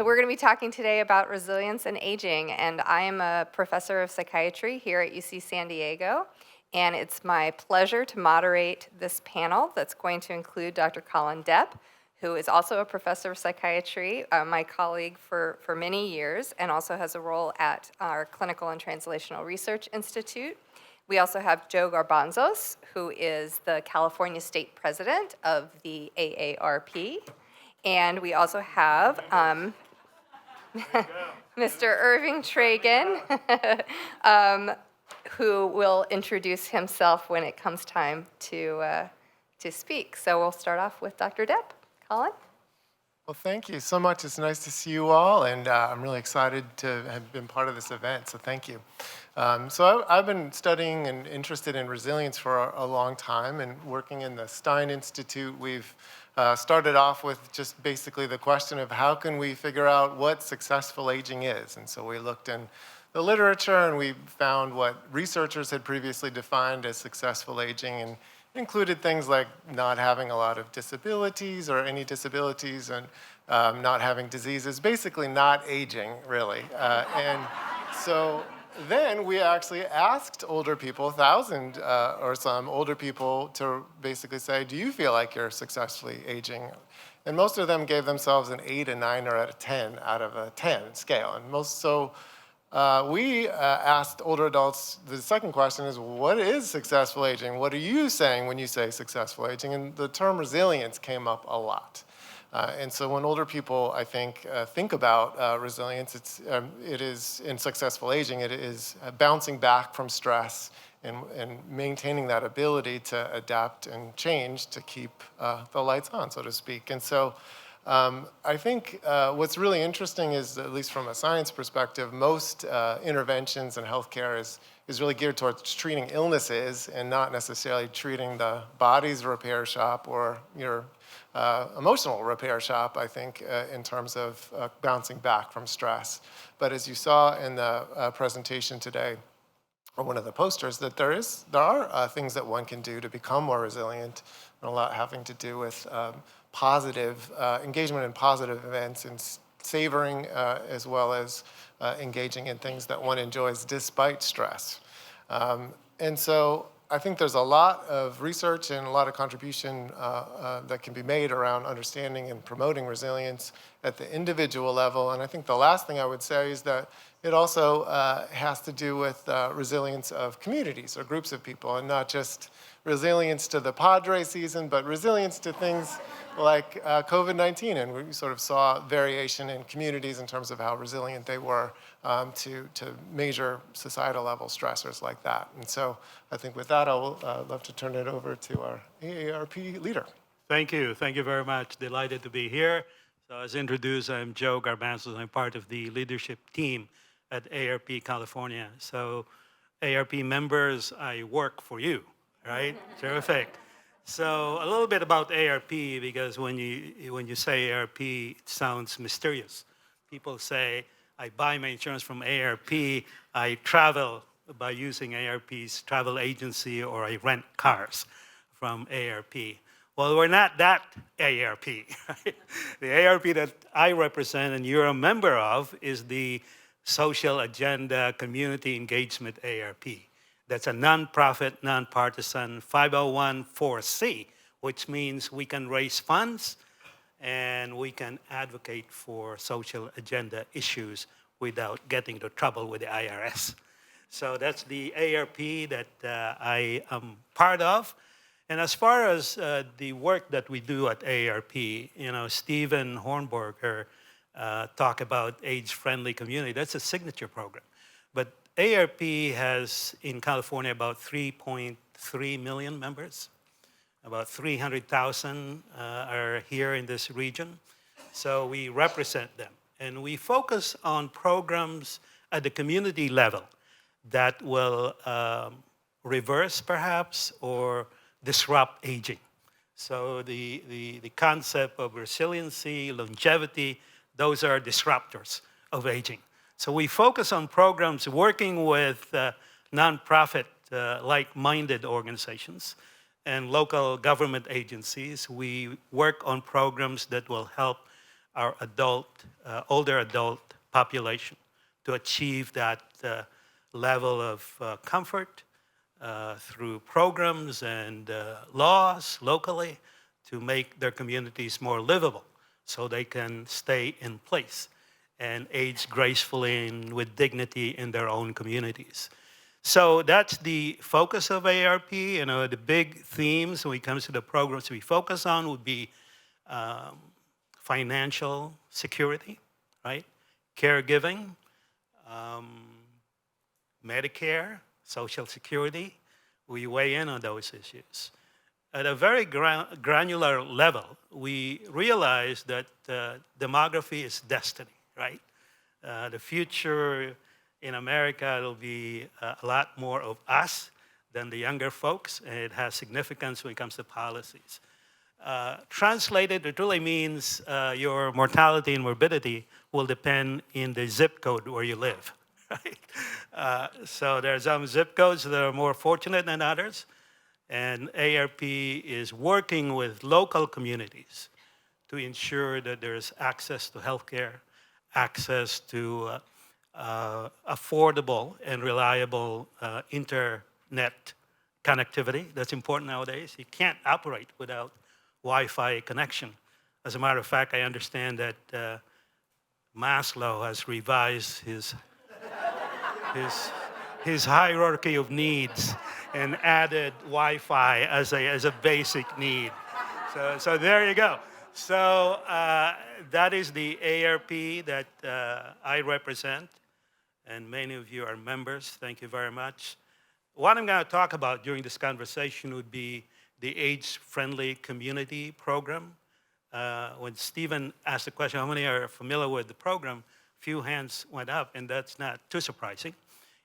So we're going to be talking today about resilience and aging, and I am a professor of psychiatry here at UC San Diego, and it's my pleasure to moderate this panel that's going to include Dr. Colin Depp, who is also a professor of psychiatry, my colleague for many years, and also has a role at our Clinical and Translational Research Institute. We also have Joe Garbanzos, who is the California State President of the AARP. And we also have Mr. Irving Tragen, who will introduce himself when it comes time to speak. So we'll start off with Dr. Depp. Colin? Well, thank you so much. It's nice to see you all, and I'm really excited to have been part of this event, so thank you. So I've been studying and interested in resilience for a long time, and working in the Stein Institute, we've started off with just basically the question of how can we figure out what successful aging is. And so we looked in the literature, and we found what researchers had previously defined as successful aging, and included things like not having a lot of disabilities or any disabilities, and not having diseases, basically not aging, really. And so then we actually asked older people, 1,000 or some older people, to basically say, do you feel like you're successfully aging? And most of them gave themselves an 8, a 9, or a 10 out of a 10 scale. And we asked older adults, the second question is, what is successful aging? What are you saying when you say successful aging? And the term resilience came up a lot. And so when older people, I think about resilience, it is, in successful aging, it is bouncing back from stress and maintaining that ability to adapt and change to keep the lights on, so to speak. And so I think what's really interesting is, at least from a science perspective, most interventions in healthcare is really geared towards treating illnesses and not necessarily treating the body's repair shop or your emotional repair shop, I think, in terms of bouncing back from stress. But as you saw in the presentation today, or one of the posters, that there are things that one can do to become more resilient, and a lot having to do with positive engagement in positive events, and savoring as well as engaging in things that one enjoys despite stress. And so I think there's a lot of research and a lot of contribution that can be made around understanding and promoting resilience at the individual level. And I think the last thing I would say is that it also has to do with resilience of communities or groups of people, and not just resilience to the Padre season, but resilience to things like COVID-19. And we sort of saw variation in communities in terms of how resilient they were to major societal level stressors like that. And so I think with that, I'll love to turn it over to our AARP leader. Thank you. Thank you very much. Delighted to be here. So as introduced, I'm Joe Garbanzos. I'm part of the leadership team at AARP California. So AARP members, I work for you, right? Terrific. So a little bit about AARP, because when you say AARP, it sounds mysterious. People say, I buy my insurance from AARP, I travel by using AARP's travel agency, or I rent cars from AARP. Well, we're not that AARP. Right? The AARP that I represent and you're a member of is the Social Agenda Community Engagement AARP. That's a nonprofit, nonpartisan 501(c), which means we can raise funds and we can advocate for social agenda issues without getting into trouble with the IRS. So that's the AARP that I am part of. And as far as the work that we do at AARP, Stephen Hornberger talked about age-friendly community. That's a signature program. But AARP has, in California, about 3.3 million members. About 300,000 are here in this region. So we represent them. And we focus on programs at the community level that will reverse, perhaps, or disrupt aging. So the concept of resiliency, longevity, those are disruptors of aging. So we focus on programs working with nonprofit, like-minded organizations and local government agencies. We work on programs that will help our older adult population to achieve that level of comfort through programs and laws locally to make their communities more livable so they can stay in place and age gracefully and with dignity in their own communities. So that's the focus of AARP. You know, the big themes when it comes to the programs we focus on would be financial security, right? Caregiving, Medicare, Social Security. We weigh in on those issues. At a very granular level, we realize that demography is destiny, right? The future in America will be a lot more of us than the younger folks, and it has significance when it comes to policies. Translated, it really means your mortality and morbidity will depend in the zip code where you live, right? So there are some zip codes that are more fortunate than others, and AARP is working with local communities to ensure that there's access to healthcare, access to affordable and reliable internet connectivity. That's important nowadays. You can't operate without Wi-Fi connection. As a matter of fact, I understand that Maslow has revised his hierarchy of needs and added Wi-Fi as a basic need. So there you go. So that is the AARP that I represent, and many of you are members. Thank you very much. What I'm going to talk about during this conversation would be the age-friendly community program. When Stephen asked the question, how many are familiar with the program, few hands went up, and that's not too surprising.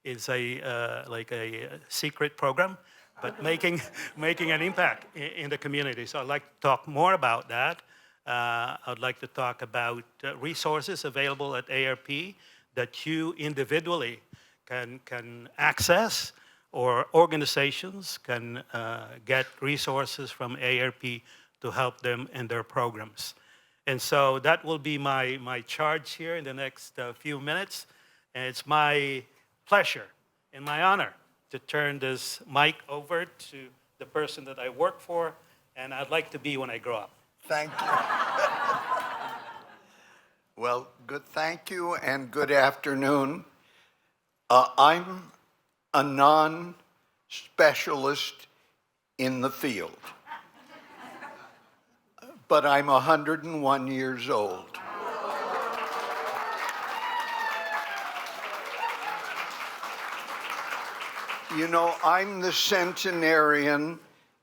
It's like a secret program, but making an impact in the community. So I'd like to talk more about that. I'd like to talk about resources available at AARP that you individually can access, or organizations can get resources from AARP to help them in their programs. And so that will be my charge here in the next few minutes. And it's my pleasure and my honor to turn this mic over to the person that I work for and I'd like to be when I grow up. Thank you. Well, thank you and good afternoon. I'm a non-specialist in the field, but I'm 101 years old. You know, I'm the centenarian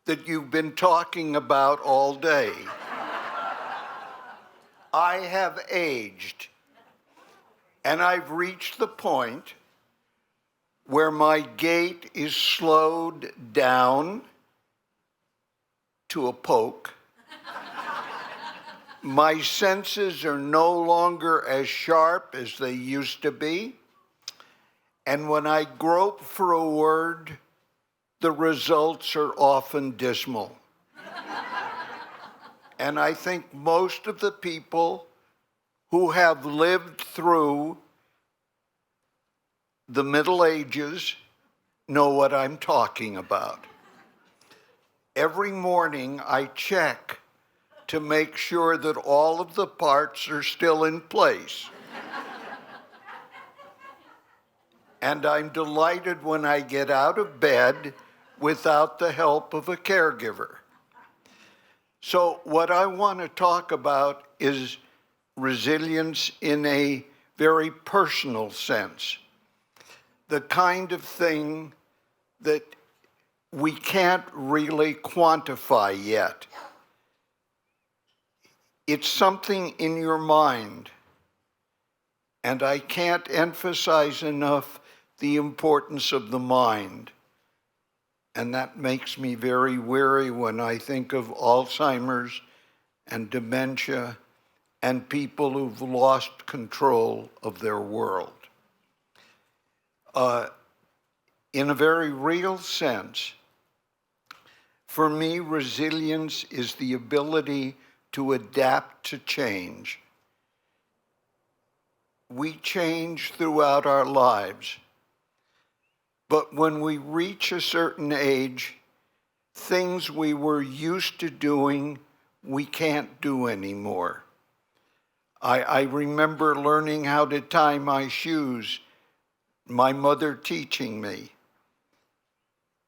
that you've been talking about all day. I have aged, and I've reached the point where my gait is slowed down to a poke. My senses are no longer as sharp as they used to be. And when I grope for a word, the results are often dismal. And I think most of the people who have lived through the Middle Ages know what I'm talking about. Every morning I check to make sure that all of the parts are still in place. And I'm delighted when I get out of bed without the help of a caregiver. So what I want to talk about is resilience in a very personal sense, the kind of thing that we can't really quantify yet. It's something in your mind, and I can't emphasize enough the importance of the mind. And that makes me very weary when I think of Alzheimer's and dementia and people who've lost control of their world. In a very real sense, for me, resilience is the ability to adapt to change we change throughout our lives. But when we reach a certain age, things we were used to doing, we can't do anymore. I remember learning how to tie my shoes, my mother teaching me.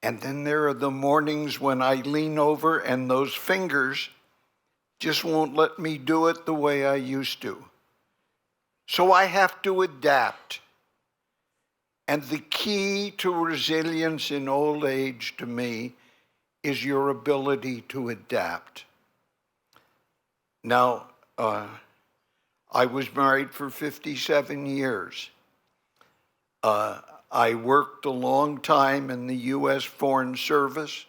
And then there are the mornings when I lean over and those fingers just won't let me do it the way I used to. So I have to adapt. And the key to resilience in old age to me is your ability to adapt. Now, I was married for 57 years. I worked a long time in the U.S. Foreign Service,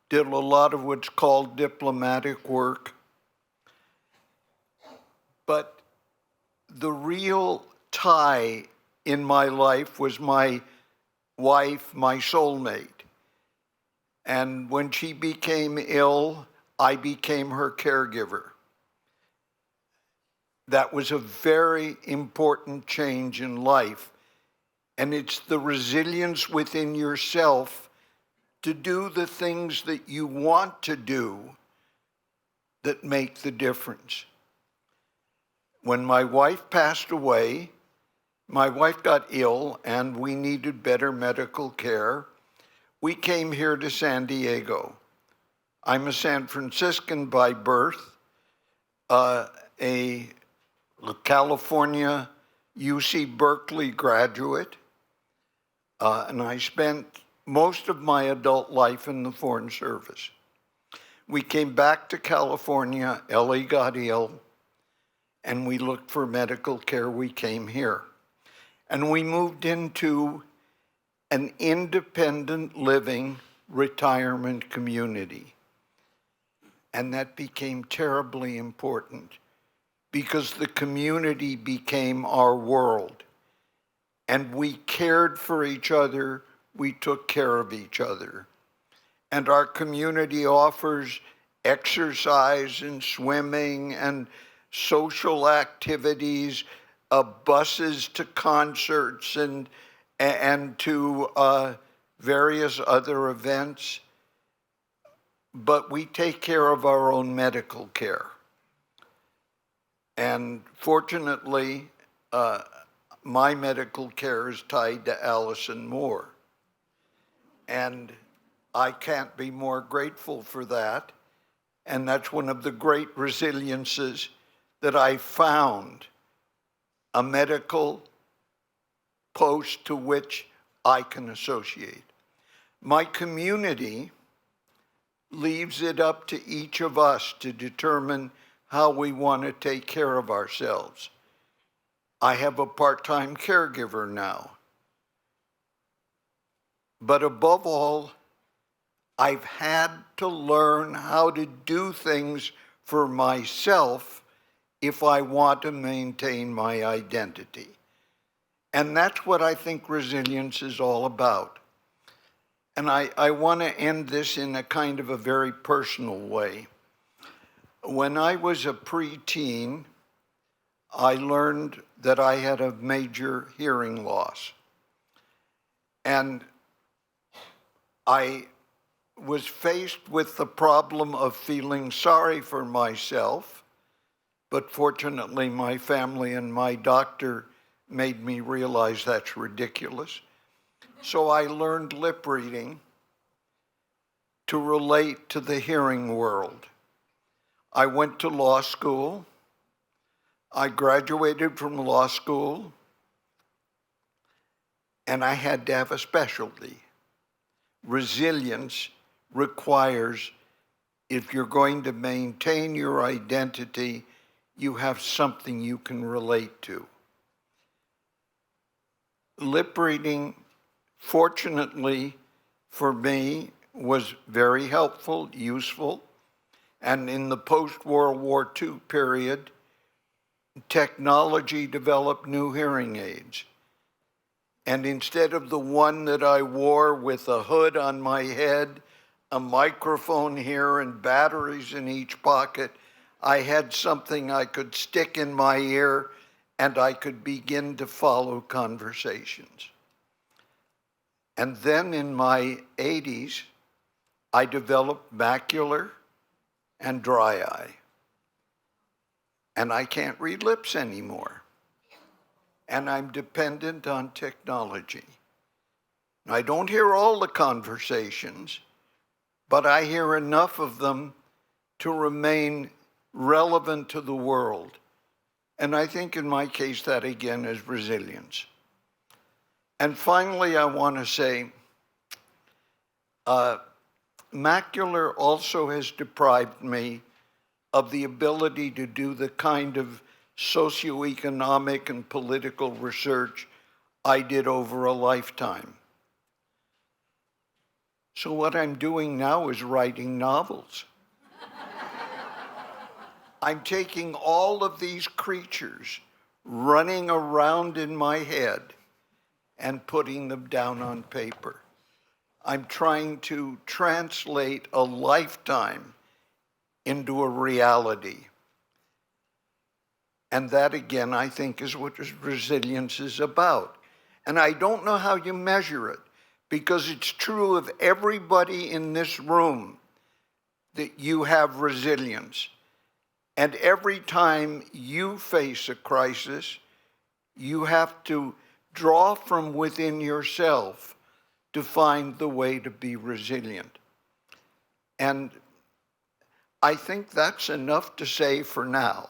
did a lot of what's called diplomatic work. But the real tie in my life was my wife, my soulmate. And when she became ill, I became her caregiver. That was a very important change in life. And it's the resilience within yourself to do the things that you want to do that make the difference. When my wife passed away, my wife got ill and we needed better medical care. We came here to San Diego. I'm a San Franciscan by birth, a California UC Berkeley graduate, and I spent most of my adult life in the Foreign Service. We came back to California, Ellie got ill, and we looked for medical care. We came here. And we moved into an independent living retirement community. And that became terribly important because the community became our world. And we cared for each other, we took care of each other. And our community offers exercise and swimming and social activities, buses to concerts and to various other events. But we take care of our own medical care. And fortunately, my medical care is tied to Allison Moore. And I can't be more grateful for that. And that's one of the great resiliences that I found, a medical post to which I can associate. My community leaves it up to each of us to determine how we want to take care of ourselves. I have a part-time caregiver now. But above all, I've had to learn how to do things for myself if I want to maintain my identity. And that's what I think resilience is all about. And I want to end this in a kind of a very personal way. When I was a preteen, I learned that I had a major hearing loss. And I was faced with the problem of feeling sorry for myself, but fortunately my family and my doctor made me realize that's ridiculous. So I learned lip reading to relate to the hearing world. I went to law school. I graduated from law school, and I had to have a specialty. Resilience requires, if you're going to maintain your identity, you have something you can relate to. Lip reading, fortunately for me, was very helpful, useful, and in the post-World War II period, technology developed new hearing aids. And instead of the one that I wore with a hood on my head, a microphone here and batteries in each pocket, I had something I could stick in my ear and I could begin to follow conversations. And then in my 80s, I developed macular and dry eye. And I can't read lips anymore. And I'm dependent on technology. I don't hear all the conversations, but I hear enough of them to remain relevant to the world. And I think in my case, that again is resilience. And finally, I want to say, macular also has deprived me of the ability to do the kind of socioeconomic and political research I did over a lifetime. So what I'm doing now is writing novels. I'm taking all of these creatures running around in my head and putting them down on paper. I'm trying to translate a lifetime into a reality. And that, again, I think is what resilience is about. And I don't know how you measure it, because it's true of everybody in this room that you have resilience. And every time you face a crisis, you have to draw from within yourself to find the way to be resilient. And I think that's enough to say for now.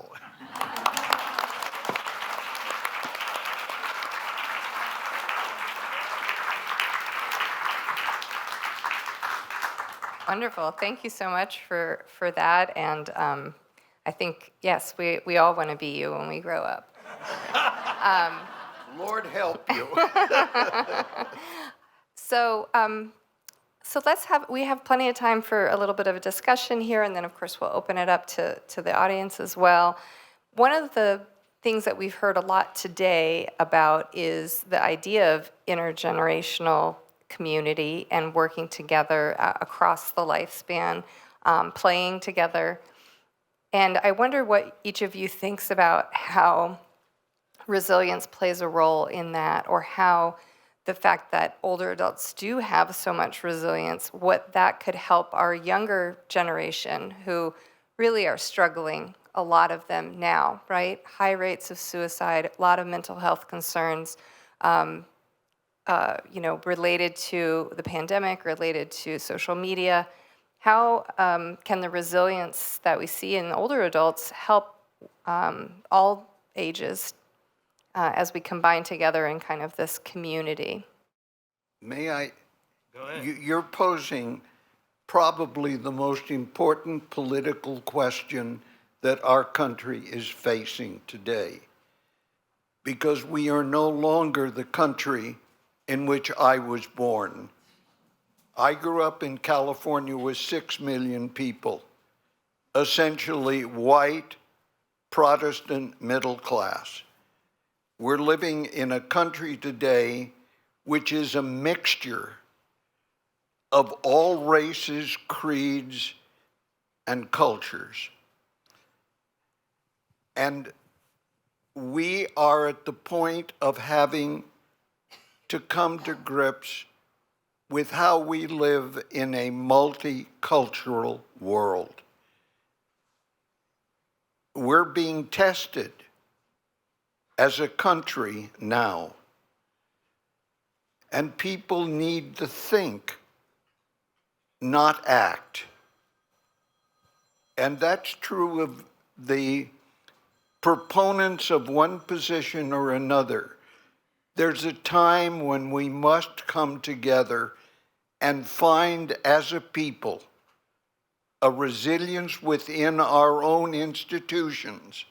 Wonderful. Thank you so much for that. And I think, yes, we all want to be you when we grow up. Lord help you. So we have plenty of time for a little bit of a discussion here, and then of course we'll open it up to the audience as well. One of the things that we've heard a lot today about is the idea of intergenerational community and working together across the lifespan, playing together. And I wonder what each of you thinks about how resilience plays a role in that, or how the fact that older adults do have so much resilience, what that could help our younger generation who really are struggling, a lot of them now, right? High rates of suicide, a lot of mental health concerns, related to the pandemic, related to social media. How can the resilience that we see in older adults help all ages as we combine together in kind of this community? May I? Go ahead. You're posing probably the most important political question that our country is facing today, because we are no longer the country in which I was born. I grew up in California with 6 million people, essentially white, Protestant, middle class. We're living in a country today which is a mixture of all races, creeds, and cultures. And we are at the point of having to come to grips with how we live in a multicultural world. We're being tested as a country now. And people need to think, not act. And that's true of the proponents of one position or another. There's a time when we must come together and find, as a people, a resilience within our own institutions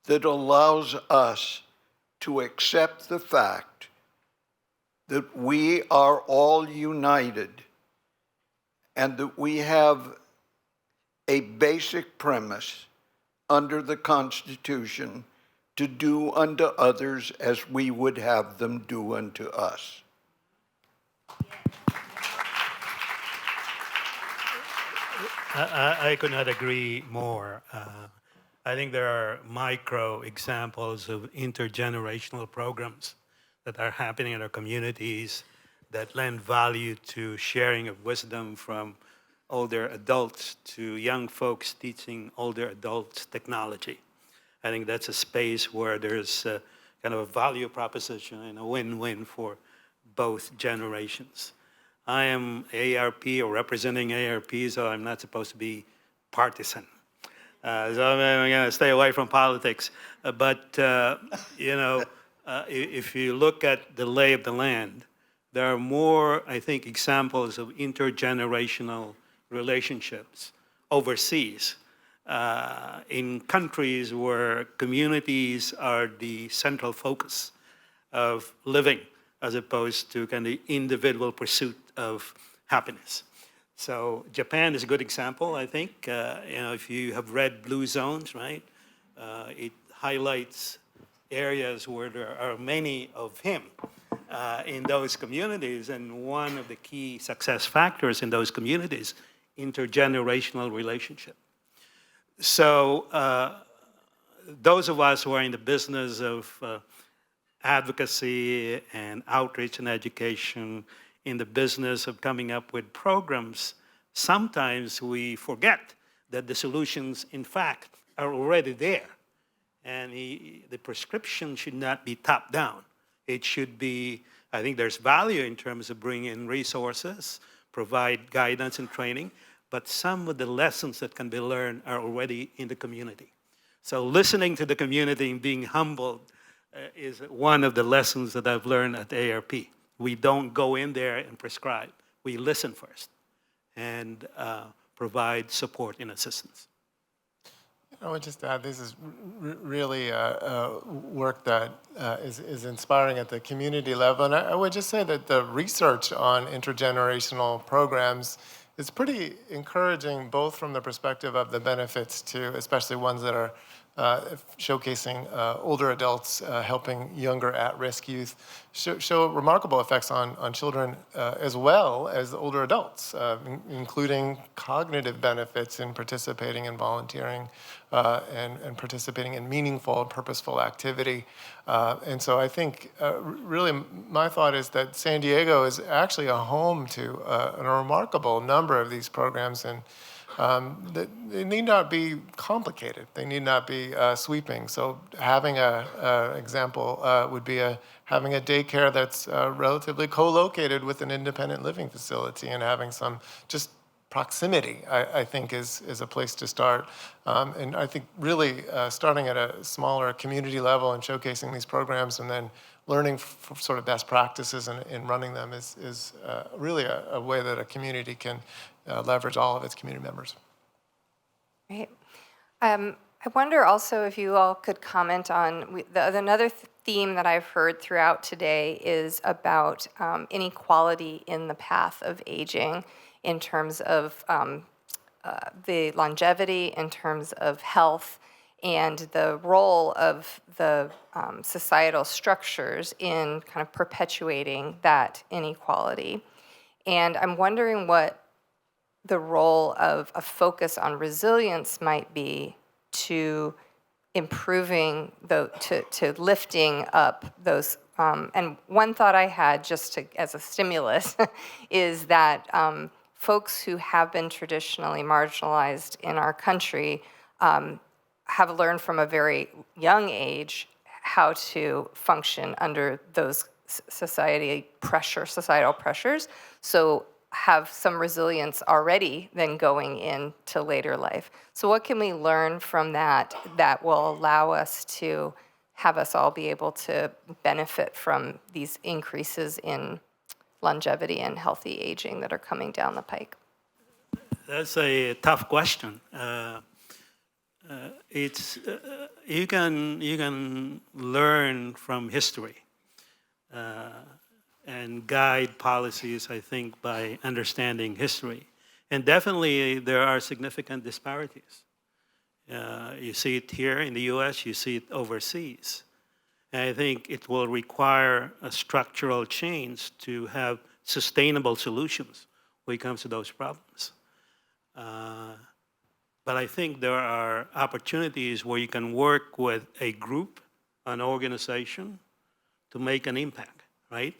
that allows us to accept the fact that we are all united and that we have a basic premise under the Constitution to do unto others as we would have them do unto us. I could not agree more. I think there are micro examples of intergenerational programs that are happening in our communities that lend value to sharing of wisdom from older adults to young folks teaching older adults technology. I think that's a space where there's kind of a value proposition and a win-win for both generations. I am AARP or representing AARP, so I'm not supposed to be partisan. So I'm going to stay away from politics. If you look at the lay of the land, there are more, I think, examples of intergenerational relationships overseas in countries where communities are the central focus of living as opposed to kind of individual pursuit of happiness. So Japan is a good example, I think. If you have read Blue Zones, right, it highlights areas where there are many of him in those communities, and one of the key success factors in those communities, intergenerational relationship. So those of us who are in the business of advocacy and outreach and education, in the business of coming up with programs, sometimes we forget that the solutions, in fact, are already there. And the prescription should not be top down. It should be, I think there's value in terms of bringing in resources, provide guidance and training, but some of the lessons that can be learned are already in the community. So listening to the community and being humbled is one of the lessons that I've learned at AARP. We don't go in there and prescribe. We listen first and provide support and assistance. I would just add, this is really work that is inspiring at the community level. And I would just say that the research on intergenerational programs is pretty encouraging, both from the perspective of the benefits to, especially ones that are showcasing older adults helping younger at-risk youth, show remarkable effects on children as well as older adults, including cognitive benefits in participating in volunteering and participating in meaningful and purposeful activity. And so I think really my thought is that San Diego is actually a home to a remarkable number of these programs, and they need not be complicated. They need not be sweeping. So having an example would be having a daycare that's relatively co-located with an independent living facility, and having some just proximity, I think, is a place to start. And I think really starting at a smaller community level and showcasing these programs and then learning sort of best practices in running them is really a way that a community can leverage all of its community members. Great. I wonder also if you all could comment on another theme that I've heard throughout today is about inequality in the path of aging in terms of the longevity, in terms of health, and the role of the societal structures in kind of perpetuating that inequality. And I'm wondering what the role of a focus on resilience might be to improving, to lifting up those. And one thought I had, just as a stimulus, is that folks who have been traditionally marginalized in our country have learned from a very young age how to function under those societal pressures. So have some resilience already then going into later life. So what can we learn from that will allow us to have us all be able to benefit from these increases in longevity and healthy aging that are coming down the pike? That's a tough question. You can learn from history and guide policies, I think, by understanding history. And definitely there are significant disparities. You see it here in the US, you see it overseas. And I think it will require a structural change to have sustainable solutions when it comes to those problems. but I think there are opportunities where you can work with a group, an organization, to make an impact, right?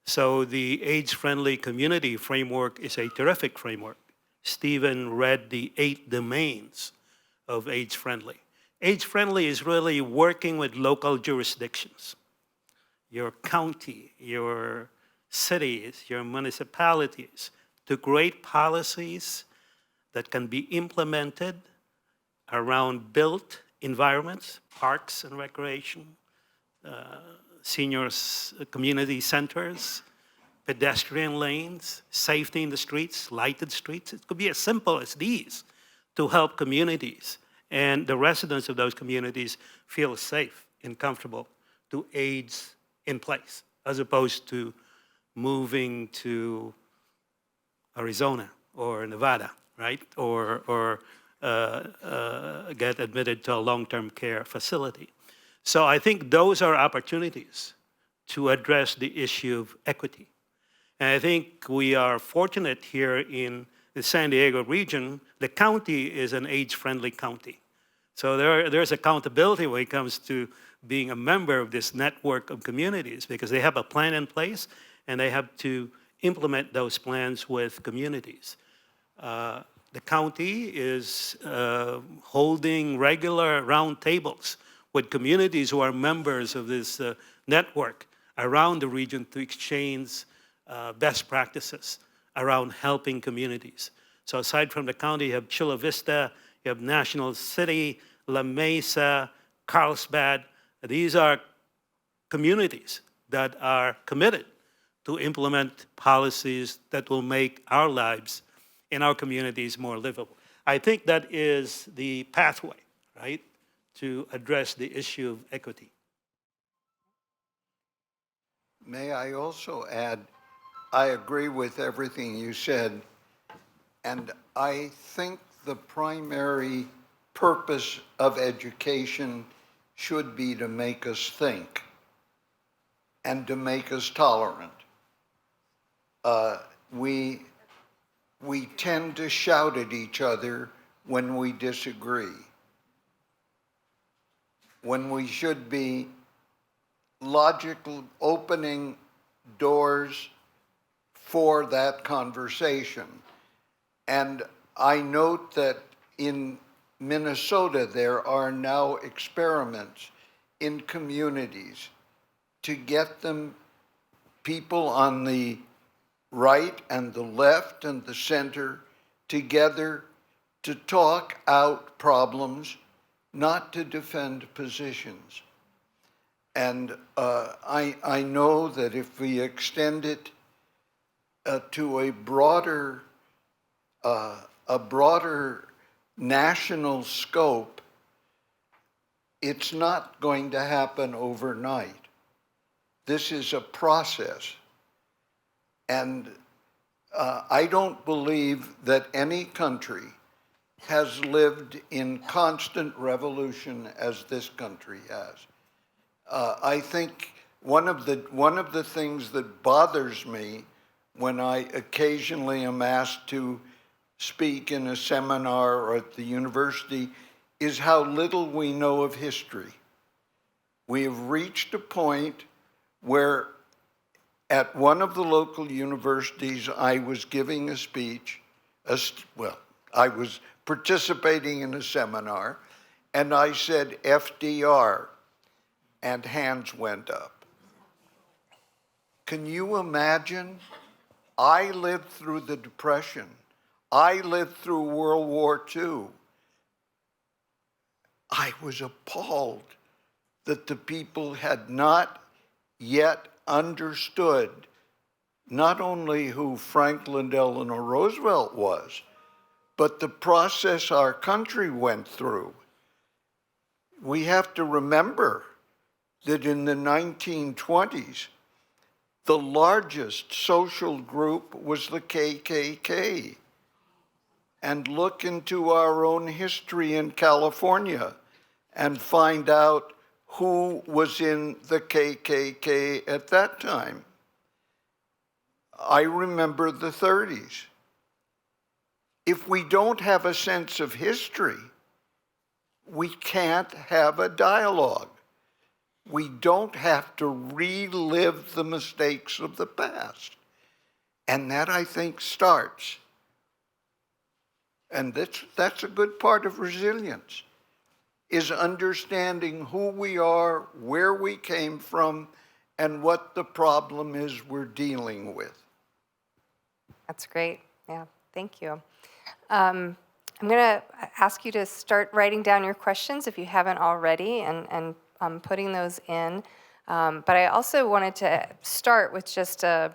So the age-friendly community framework is a terrific framework. Stephen read the 8 domains of age-friendly. Age-friendly is really working with local jurisdictions, your county, your cities, your municipalities, to create policies that can be implemented around built environments, parks and recreation, seniors community centers, pedestrian lanes, safety in the streets, lighted streets. It could be as simple as these to help communities and the residents of those communities feel safe and comfortable to age in place, as opposed to moving to Arizona or Nevada, right? Or get admitted to a long-term care facility. So I think those are opportunities to address the issue of equity. And I think we are fortunate here in the San Diego region. The county is an age-friendly county. So there's accountability when it comes to being a member of this network of communities, because they have a plan in place and they have to implement those plans with communities. The county is holding regular roundtables with communities who are members of this network around the region to exchange best practices around helping communities. So aside from the county, you have Chula Vista, you have National City, La Mesa, Carlsbad. These are communities that are committed to implement policies that will make our lives in our communities more livable. I think that is the pathway, right, to address the issue of equity. May I also add, I agree with everything you said, and I think the primary purpose of education should be to make us think and to make us tolerant. We tend to shout at each other when we disagree, when we should be logical, opening doors for that conversation. And I note that in Minnesota, there are now experiments in communities to get them, people on the right and the left and the center, together to talk out problems, not to defend positions. And I know that if we extend it to a broader national scope, it's not going to happen overnight. This is a process. And I don't believe that any country has lived in constant revolution as this country has. I think one of the things that bothers me when I occasionally am asked to speak in a seminar or at the university is how little we know of history. We have reached a point where at one of the local universities, I was giving a speech, I was participating in a seminar, and I said FDR, and hands went up. Can you imagine? I lived through the Depression. I lived through World War II. I was appalled that the people had not yet understood not only who Franklin Delano Roosevelt was, but the process our country went through. We have to remember that in the 1920s, the largest social group was the KKK. And look into our own history in California and find out who was in the KKK at that time. I remember the 30s. If we don't have a sense of history, we can't have a dialogue. We don't have to relive the mistakes of the past. And that, I think, starts. And that's a good part of resilience, is understanding who we are, where we came from, and what the problem is we're dealing with. That's great. Yeah, thank you. I'm going to ask you to start writing down your questions if you haven't already, and putting those in. But I also wanted to start with just a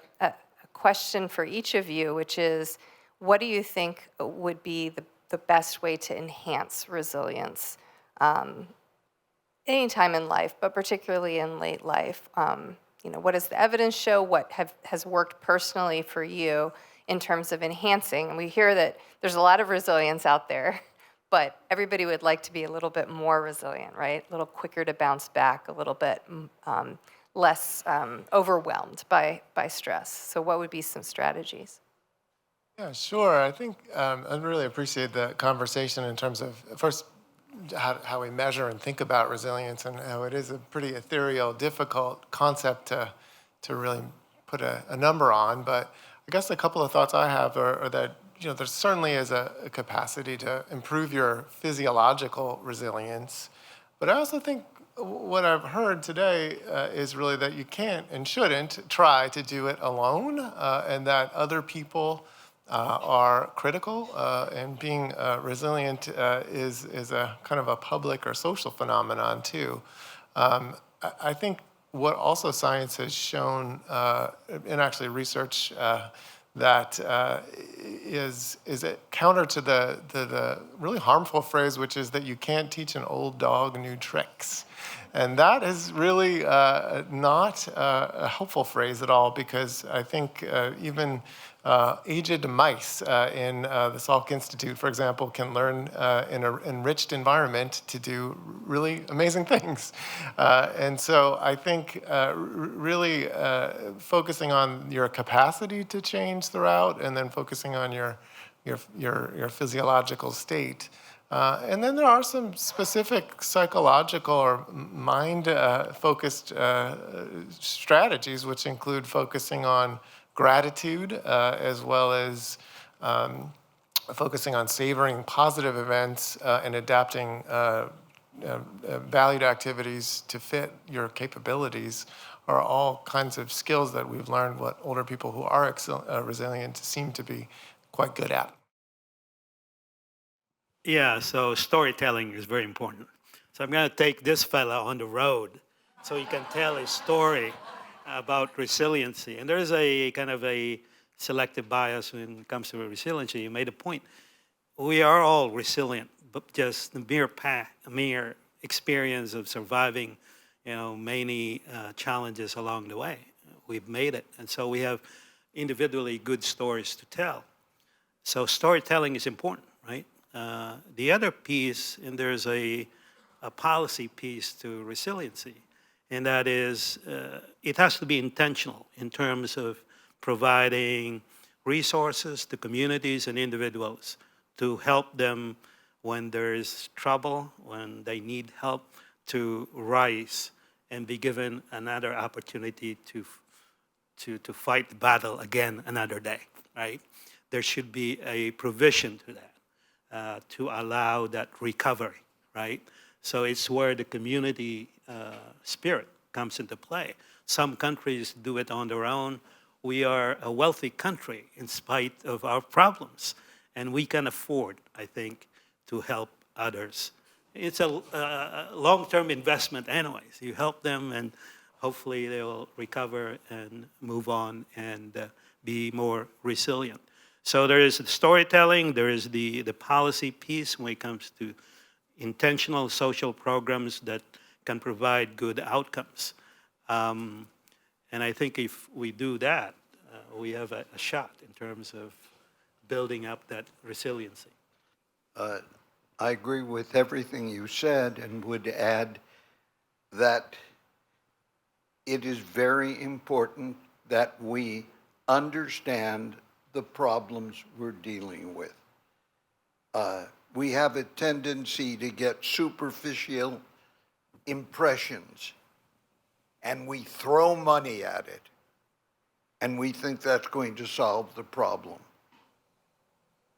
question for each of you, which is, what do you think would be the best way to enhance resilience any time in life, but particularly in late life? What does the evidence show? What has worked personally for you in terms of enhancing? And we hear that there's a lot of resilience out there, but everybody would like to be a little bit more resilient, right? A little quicker to bounce back, a little bit less overwhelmed by stress. So what would be some strategies? Yeah, sure. I think I really appreciate the conversation in terms of, first, how we measure and think about resilience, and how it is a pretty ethereal, difficult concept to really put a number on. But I guess a couple of thoughts I have are that there certainly is a capacity to improve your physiological resilience. But I also think what I've heard today is really that you can't and shouldn't try to do it alone, and that other people are critical, and being resilient is a kind of a public or social phenomenon too. I think what also science has shown, and actually research, that is it counter to the really harmful phrase, which is that you can't teach an old dog new tricks. And that is really not a helpful phrase at all, because I think even aged mice in the Salk Institute, for example, can learn in an enriched environment to do really amazing things. And so I think really focusing on your capacity to change throughout, and then focusing on your physiological state. And then there are some specific psychological or mind-focused strategies, which include focusing on gratitude, as well as focusing on savoring positive events and adapting valued activities to fit your capabilities, are all kinds of skills that we've learned what older people who are resilient seem to be quite good at. Yeah, so storytelling is very important. So I'm going to take this fella on the road so he can tell a story about resiliency. And there's a kind of a selective bias when it comes to resiliency. You made a point. We are all resilient, but just the mere experience of surviving, many challenges along the way. We've made it. And so we have individually good stories to tell. So storytelling is important, right? The other piece, and there's a policy piece to resiliency, and that is it has to be intentional in terms of providing resources to communities and individuals to help them when there is trouble, when they need help, to rise and be given another opportunity to fight the battle again another day, right? There should be a provision to that. To allow that recovery, right? So it's where the community spirit comes into play. Some countries do it on their own. We are a wealthy country in spite of our problems, and we can afford, I think, to help others. It's a long-term investment anyways. You help them, and hopefully they will recover and move on and be more resilient. So there is the storytelling, there is the policy piece when it comes to intentional social programs that can provide good outcomes. And I think if we do that, we have a shot in terms of building up that resiliency. I agree with everything you said, and would add that it is very important that we understand the problems we're dealing with. we have a tendency to get superficial impressions, and we throw money at it, and we think that's going to solve the problem.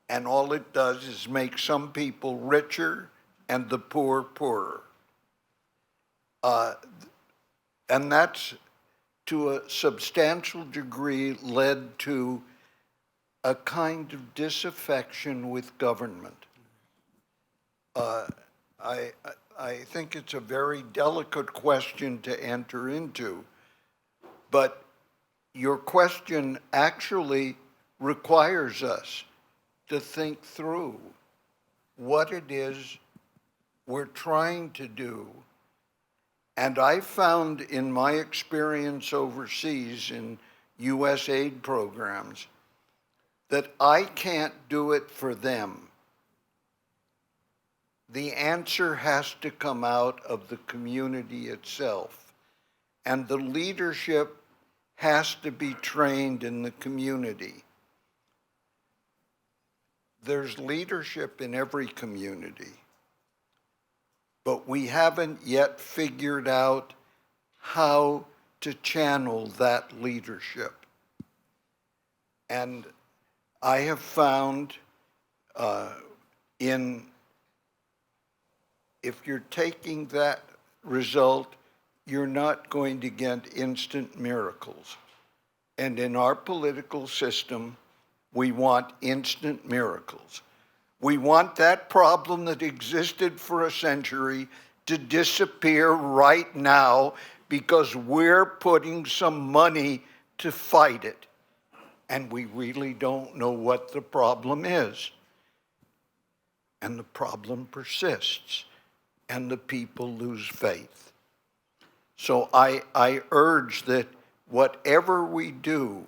And all it does is make some people richer and the poor poorer. And that's, to a substantial degree, led to a kind of disaffection with government. I think it's a very delicate question to enter into, but your question actually requires us to think through what it is we're trying to do. And I found in my experience overseas in US aid programs that I can't do it for them. The answer has to come out of the community itself. And the leadership has to be trained in the community. There's leadership in every community, but we haven't yet figured out how to channel that leadership. And I have found if you're taking that result, you're not going to get instant miracles. And in our political system, we want instant miracles. We want that problem that existed for a century to disappear right now because we're putting some money to fight it. And we really don't know what the problem is. And the problem persists, and the people lose faith. So I urge that whatever we do,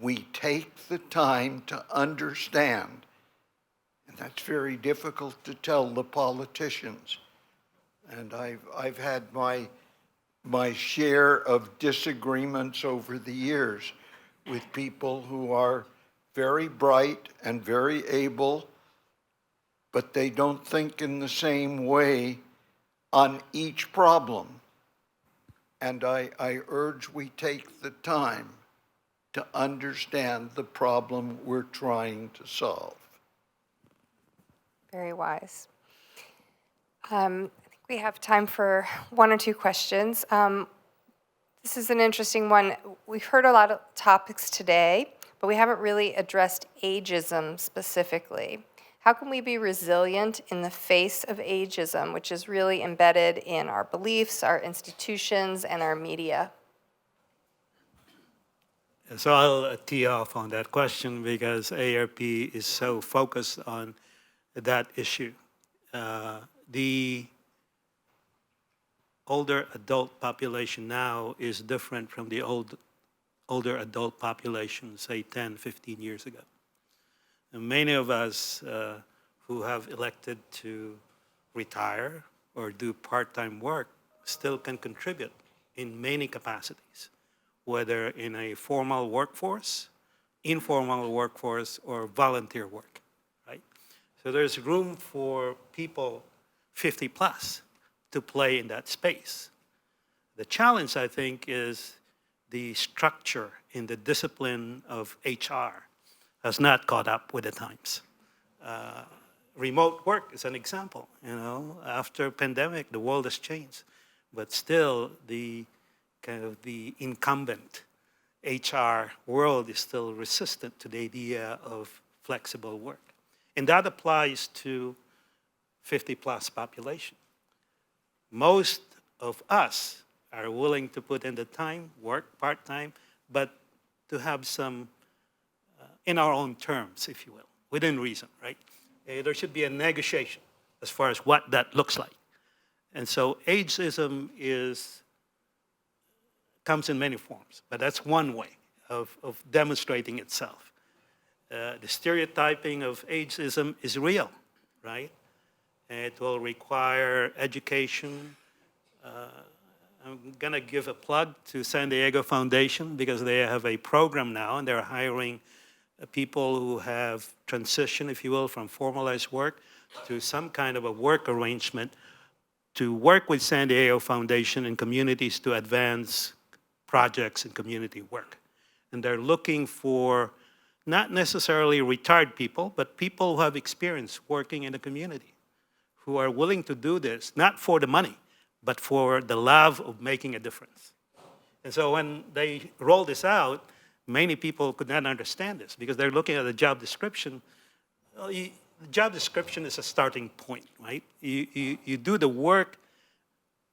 we take the time to understand. And that's very difficult to tell the politicians. And I've had my share of disagreements over the years with people who are very bright and very able, but they don't think in the same way on each problem. And I urge we take the time to understand the problem we're trying to solve. Very wise. I think we have time for one or two questions. This is an interesting one. We've heard a lot of topics today, but we haven't really addressed ageism specifically. How can we be resilient in the face of ageism, which is really embedded in our beliefs, our institutions, and our media? So I'll tee off on that question because AARP is so focused on that issue. The older adult population now is different from the older adult population, say 10, 15 years ago. And many of us who have elected to retire or do part-time work still can contribute in many capacities, whether in a formal workforce, informal workforce, or volunteer work, right? So there's room for people 50 plus to play in that space. The challenge, I think, is the structure in the discipline of HR has not caught up with the times. Remote work is an example. You know, after pandemic, the world has changed, but still the kind of the incumbent HR world is still resistant to the idea of flexible work. And that applies to 50 plus population. Most of us are willing to put in the time, work part-time, but to have some in our own terms, if you will, within reason, right? There should be a negotiation as far as what that looks like. And so ageism comes in many forms, but that's one way of demonstrating itself. The stereotyping of ageism is real, right? It will require education. I'm going to give a plug to San Diego Foundation because they have a program now and they're hiring people who have transitioned, if you will, from formalized work to some kind of a work arrangement to work with San Diego Foundation and communities to advance projects and community work. And they're looking for not necessarily retired people, but people who have experience working in the community, who are willing to do this, not for the money, but for the love of making a difference. And so when they roll this out, many people could not understand this because they're looking at the job description. Well, the job description is a starting point, right? You do the work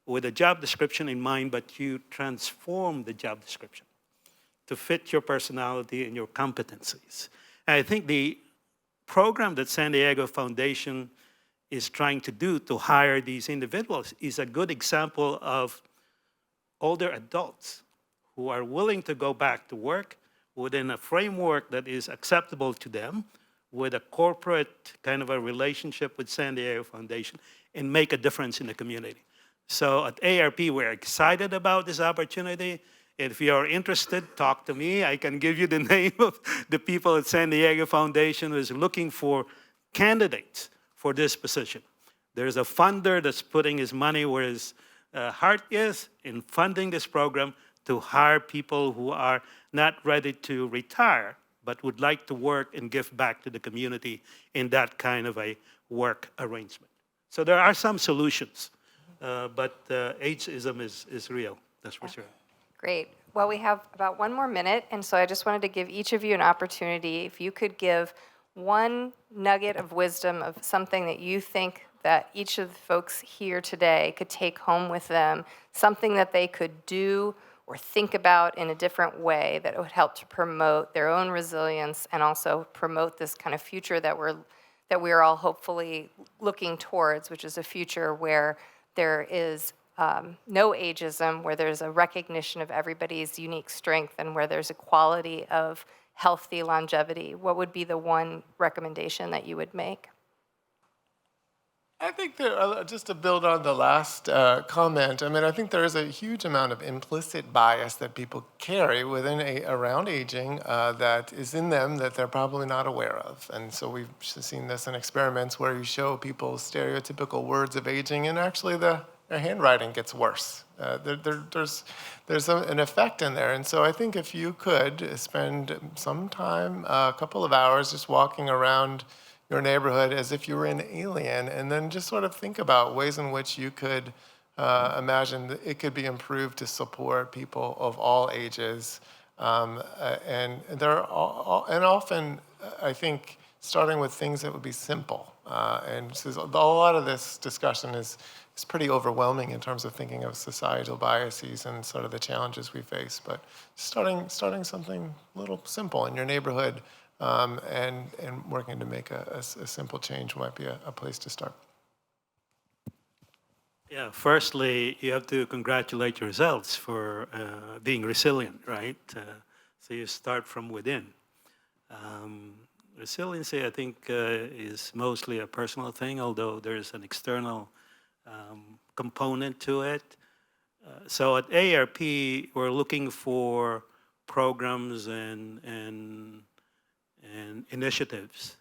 with a job description in mind, but you transform the job description to fit your personality and your competencies. And I think the program that San Diego Foundation is trying to do to hire these individuals is a good example of older adults who are willing to go back to work within a framework that is acceptable to them, with a corporate kind of a relationship with San Diego Foundation, and make a difference in the community. So at AARP, we're excited about this opportunity. If you are interested, talk to me. I can give you the name of the people at San Diego Foundation who is looking for candidates for this position. There's a funder that's putting his money where his heart is in funding this program to hire people who are not ready to retire, but would like to work and give back to the community in that kind of a work arrangement. So there are some solutions, but ageism is real, that's for sure. Great. Well, we have about 1 more minute, and so I just wanted to give each of you an opportunity. If you could give one nugget of wisdom of something that you think that each of the folks here today could take home with them, something that they could do or think about in a different way that would help to promote their own resilience and also promote this kind of future that we're all hopefully looking towards, which is a future where there is no ageism, where there's a recognition of everybody's unique strength, and where there's a quality of healthy longevity. What would be the one recommendation that you would make? I think just to build on the last comment, I mean, I think there is a huge amount of implicit bias that people carry around aging that is in them that they're probably not aware of. And so we've seen this in experiments where you show people stereotypical words of aging, and actually their handwriting gets worse. There's an effect in there. And so I think if you could spend some time, a couple of hours, just walking around your neighborhood as if you were an alien, and then just sort of think about ways in which you could imagine that it could be improved to support people of all ages. And often, I think, starting with things that would be simple. And so a lot of this discussion is pretty overwhelming in terms of thinking of societal biases and sort of the challenges we face. But starting something a little simple in your neighborhood, and working to make a simple change might be a place to start. Yeah, firstly, you have to congratulate yourselves for being resilient, right? So you start from within. Resiliency, I think, is mostly a personal thing, although there's an external component to it. So at AARP, we're looking for programs and initiatives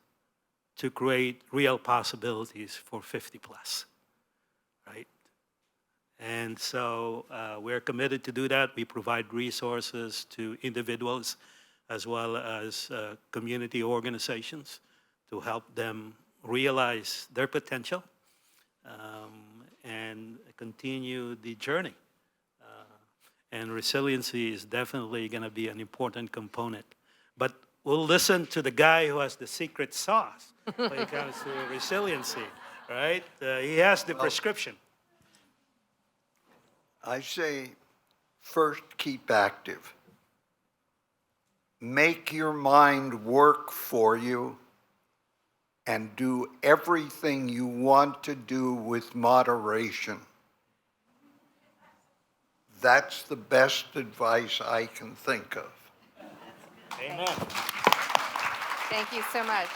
to create real possibilities for 50 plus, right? And so we're committed to do that. We provide resources to individuals as well as community organizations to help them realize their potential and continue the journey. And resiliency is definitely going to be an important component. But we'll listen to the guy who has the secret sauce when it comes to resiliency, right? He has the prescription. I say, first, keep active. Make your mind work for you and do everything you want to do with moderation. That's the best advice I can think of. Amen. Thank you so much.